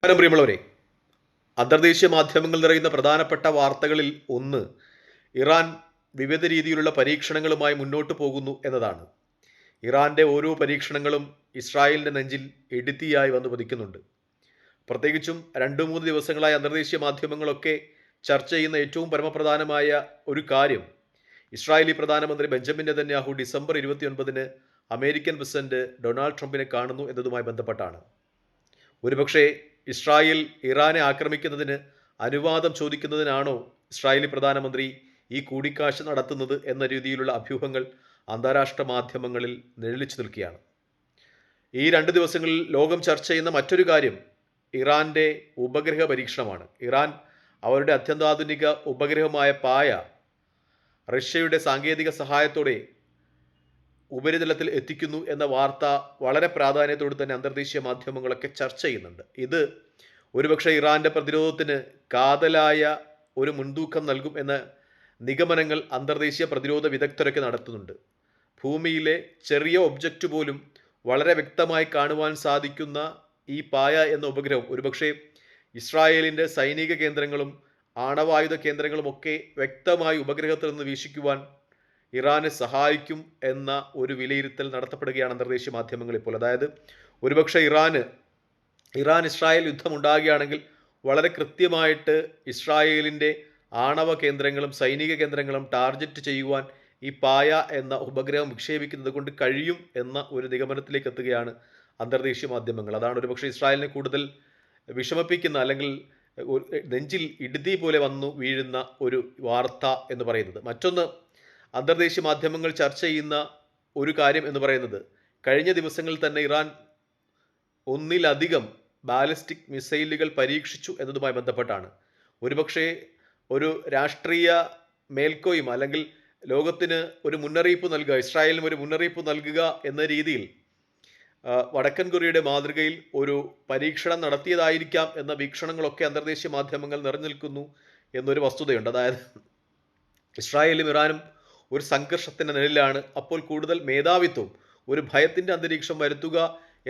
പ്രിയമുള്ളവരെ, അന്തർദേശീയ മാധ്യമങ്ങൾ നിറയുന്ന പ്രധാനപ്പെട്ട വാർത്തകളിൽ ഒന്ന് ഇറാൻ വിവിധ രീതിയിലുള്ള പരീക്ഷണങ്ങളുമായി മുന്നോട്ട് പോകുന്നു എന്നതാണ്. ഇറാന്റെ ഓരോ പരീക്ഷണങ്ങളും ഇസ്രായേലിന്റെ നെഞ്ചിൽ ഇടുത്തിയായി വന്നു പതിക്കുന്നുണ്ട്. പ്രത്യേകിച്ചും 2-3 ദിവസങ്ങളായി അന്തർദേശീയ മാധ്യമങ്ങളൊക്കെ ചർച്ച ചെയ്യുന്ന ഏറ്റവും പരമപ്രധാനമായ ഒരു കാര്യം, ഇസ്രായേലി പ്രധാനമന്ത്രി ബെഞ്ചമിൻ നെതന്യാഹു ഡിസംബർ 29-ന് അമേരിക്കൻ പ്രസിഡന്റ് ഡൊണാൾഡ് ട്രംപിനെ കാണുന്നു എന്നതുമായി ബന്ധപ്പെട്ടാണ്. ഒരുപക്ഷെ ഇസ്രായേൽ ഇറാനെ ആക്രമിക്കുന്നതിന് അനുവാദം ചോദിക്കുന്നതിനാണോ ഇസ്രായേലി പ്രധാനമന്ത്രി ഈ കൂടിക്കാഴ്ച നടത്തുന്നത് എന്ന രീതിയിലുള്ള അഭ്യൂഹങ്ങൾ അന്താരാഷ്ട്ര മാധ്യമങ്ങളിൽ നിഴലിച്ചു നിൽക്കുകയാണ്. ഈ 2 ദിവസങ്ങളിൽ ലോകം ചർച്ച ചെയ്യുന്ന മറ്റൊരു കാര്യം ഇറാന്റെ ഉപഗ്രഹ പരീക്ഷണമാണ്. ഇറാൻ അവരുടെ അത്യന്താധുനിക ഉപഗ്രഹമായ പായ റഷ്യയുടെ സാങ്കേതിക സഹായത്തോടെ ഉപരിതലത്തിൽ എത്തിക്കുന്നു എന്ന വാർത്ത വളരെ പ്രാധാന്യത്തോടെ തന്നെ അന്തർദേശീയ മാധ്യമങ്ങളൊക്കെ ചർച്ച ചെയ്യുന്നുണ്ട്. ഇത് ഒരുപക്ഷെ ഇറാന്റെ പ്രതിരോധത്തിന് കാതലായ ഒരു മുൻതൂക്കം നൽകും എന്ന നിഗമനങ്ങൾ അന്തർദേശീയ പ്രതിരോധ വിദഗ്ധരൊക്കെ നടത്തുന്നുണ്ട്. ഭൂമിയിലെ ചെറിയ ഒബ്ജക്റ്റ് പോലും വളരെ വ്യക്തമായി കാണുവാൻ സാധിക്കുന്ന ഈ പായ എന്ന ഉപഗ്രഹം ഒരുപക്ഷെ ഇസ്രായേലിൻ്റെ സൈനിക കേന്ദ്രങ്ങളും ആണവായുധ കേന്ദ്രങ്ങളുമൊക്കെ വ്യക്തമായി ഉപഗ്രഹത്തിൽ നിന്ന് വീക്ഷിക്കുവാൻ ഇറാനെ സഹായിക്കും എന്ന ഒരു വിലയിരുത്തൽ നടത്തപ്പെടുകയാണ് അന്തർദേശീയ മാധ്യമങ്ങൾ ഇപ്പോൾ. അതായത് ഒരുപക്ഷെ ഇറാൻ ഇസ്രായേൽ യുദ്ധം ഉണ്ടാകുകയാണെങ്കിൽ വളരെ കൃത്യമായിട്ട് ഇസ്രായേലിൻ്റെ ആണവ കേന്ദ്രങ്ങളും സൈനിക കേന്ദ്രങ്ങളും ടാർഗറ്റ് ചെയ്യുവാൻ ഈ പായ എന്ന ഉപഗ്രഹം വിക്ഷേപിക്കുന്നത് കൊണ്ട് കഴിയും എന്ന ഒരു നിഗമനത്തിലേക്ക് എത്തുകയാണ് അന്തർദേശീയ മാധ്യമങ്ങൾ. അതാണ് ഒരുപക്ഷെ ഇസ്രായേലിനെ കൂടുതൽ വിഷമിപ്പിക്കുന്ന, അല്ലെങ്കിൽ നെഞ്ചിൽ ഇടുതി പോലെ വന്നു വീഴുന്ന ഒരു വാർത്ത എന്ന് പറയുന്നത്. മറ്റൊന്ന്, അന്തർദേശീയ മാധ്യമങ്ങൾ ചർച്ച ചെയ്യുന്ന ഒരു കാര്യം എന്ന് പറയുന്നത്, കഴിഞ്ഞ ദിവസങ്ങളിൽ തന്നെ ഇറാൻ ഒന്നിലധികം ബാലിസ്റ്റിക് മിസൈലുകൾ പരീക്ഷിച്ചു എന്നതുമായി ബന്ധപ്പെട്ടാണ്. ഒരുപക്ഷെ ഒരു രാഷ്ട്രീയ മേൽക്കോയ്മ, അല്ലെങ്കിൽ ലോകത്തിന് ഒരു മുന്നറിയിപ്പ് നൽകുക, ഇസ്രായേലിനും ഒരു മുന്നറിയിപ്പ് നൽകുക എന്ന രീതിയിൽ വടക്കൻ കൊറിയയുടെ മാതൃകയിൽ ഒരു പരീക്ഷണം നടത്തിയതായിരിക്കാം എന്ന വീക്ഷണങ്ങളൊക്കെ അന്തർദേശീയ മാധ്യമങ്ങൾ നിറഞ്ഞു നിൽക്കുന്നു എന്നൊരു വസ്തുതയുണ്ട്. അതായത് ഇസ്രായേലും ഇറാനും ഒരു സംഘർഷത്തിൻ്റെ നിഴലിലാണ്. അപ്പോൾ കൂടുതൽ മേധാവിത്വം, ഒരു ഭയത്തിൻ്റെ അന്തരീക്ഷം വരുത്തുക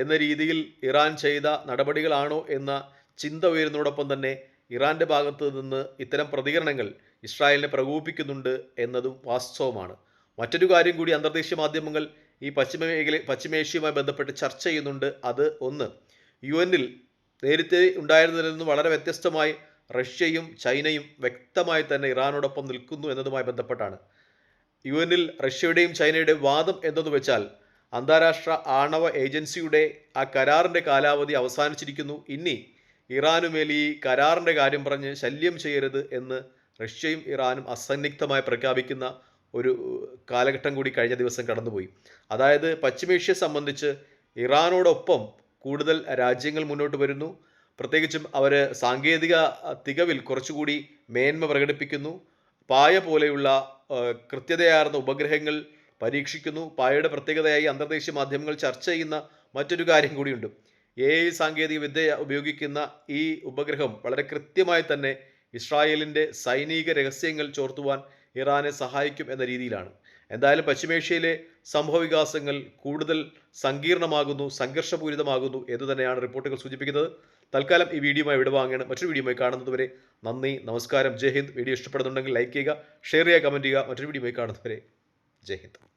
എന്ന രീതിയിൽ ഇറാൻ ചെയ്ത നടപടികളാണോ എന്ന ചിന്ത ഉയരുന്നതോടൊപ്പം തന്നെ ഇറാൻ്റെ ഭാഗത്തു നിന്ന് ഇത്തരം പ്രതികരണങ്ങൾ ഇസ്രായേലിനെ പ്രകോപിപ്പിക്കുന്നുണ്ട് എന്നതും വാസ്തവമാണ്. മറ്റൊരു കാര്യം കൂടി അന്തർദേശീയ മാധ്യമങ്ങൾ ഈ പശ്ചിമേഷ്യയുമായി ബന്ധപ്പെട്ട് ചർച്ച ചെയ്യുന്നുണ്ട്. അത് ഒന്ന്, UN-ൽ നേരത്തെ ഉണ്ടായിരുന്നതിൽ നിന്നും വളരെ വ്യത്യസ്തമായി റഷ്യയും ചൈനയും വ്യക്തമായി തന്നെ ഇറാനോടൊപ്പം നിൽക്കുന്നു എന്നതുമായി ബന്ധപ്പെട്ടാണ്. UN-ൽ റഷ്യയുടെയും ചൈനയുടെയും വാദം എന്തെന്ന് വെച്ചാൽ, അന്താരാഷ്ട്ര ആണവ ഏജൻസിയുടെ ആ കരാറിൻ്റെ കാലാവധി അവസാനിച്ചിരിക്കുന്നു, ഇനി ഇറാനുമേൽ ഈ കരാറിൻ്റെ കാര്യം പറഞ്ഞ് ശല്യം ചെയ്യരുത് എന്ന് റഷ്യയും ഇറാനും അസന്നിഗ്ധമായി പ്രഖ്യാപിക്കുന്ന ഒരു കാലഘട്ടം കൂടി കഴിഞ്ഞ ദിവസം കടന്നുപോയി. അതായത് പശ്ചിമേഷ്യയെ സംബന്ധിച്ച് ഇറാനോടൊപ്പം കൂടുതൽ രാജ്യങ്ങൾ മുന്നോട്ട് വരുന്നു. പ്രത്യേകിച്ചും അവർ സാങ്കേതിക തികവിൽ കുറച്ചുകൂടി മേന്മ പ്രകടിപ്പിക്കുന്നു. പായ പോലെയുള്ള കൃത്യതയാർന്ന ഉപഗ്രഹങ്ങൾ പരീക്ഷിക്കുന്നു. പായയുടെ പ്രത്യേകതയായി അന്തർദേശീയ മാധ്യമങ്ങൾ ചർച്ച ചെയ്യുന്ന മറ്റൊരു കാര്യം കൂടിയുണ്ട്. AI സാങ്കേതിക വിദ്യ ഉപയോഗിക്കുന്ന ഈ ഉപഗ്രഹം വളരെ കൃത്യമായി തന്നെ ഇസ്രായേലിൻ്റെ സൈനിക രഹസ്യങ്ങൾ ചോർത്തുവാൻ ഇറാനെ സഹായിക്കും എന്ന രീതിയിലാണ്. എന്തായാലും പശ്ചിമേഷ്യയിലെ സംഭവവികാസങ്ങൾ കൂടുതൽ സങ്കീർണമാകുന്നു, സംഘർഷപൂരിതമാകുന്നു എന്ന് തന്നെയാണ് റിപ്പോർട്ടുകൾ സൂചിപ്പിക്കുന്നത്. തൽക്കാലം ഈ വീഡിയോയുമായി വിടവാങ്ങുകയാണ്. മറ്റൊരു വീഡിയോയുമായി കാണുന്നതുവരെ നന്ദി, നമസ്കാരം, ജയ് ഹിന്ദ്. വീഡിയോ ഇഷ്ടപ്പെടുന്നുണ്ടെങ്കിൽ ലൈക്ക് ചെയ്യുക, ഷെയർ ചെയ്യുക, കമൻറ്റ് ചെയ്യുക. മറ്റൊരു വീഡിയോയുമായി കാണുന്നതുവരെ ജയ് ഹിന്ദ്.